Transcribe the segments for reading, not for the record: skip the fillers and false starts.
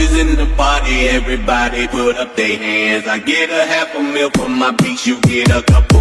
is in the party, everybody put up their hands. I get a half a meal for my beats, you get a couple.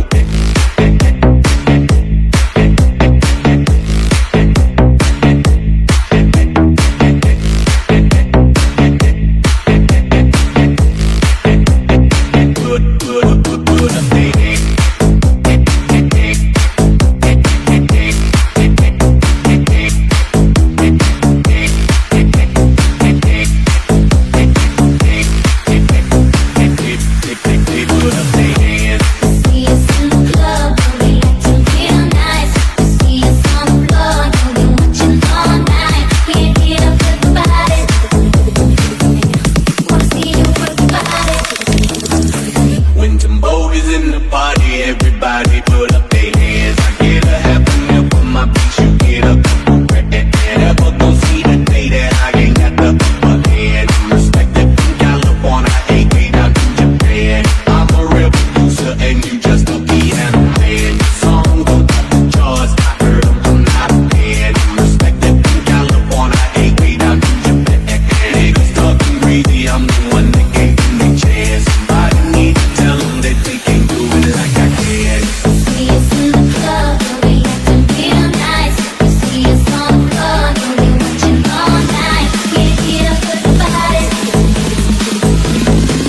In the party, everybody put up their hands. I get a half a meal for my beats, you get a couple grand. Never gon' see the day that I ain't got the upper hand. I'm respected from California, AK down to Japan. I'm a real producer and you just a piano man. Your song gon' top the charts, I heard them, I'm not a fan. I'm respected from California, AK down to Japan. Niggas talking greedy, I'm the one that gave them a chance. Somebody need to tell them that they can't do it like I can. See us in the club, and we acting real nice. You see us on the floor, and we watching all night. Can't get up with the body.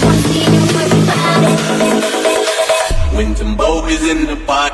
Wanna see you work your body. When Timbo is in the pot.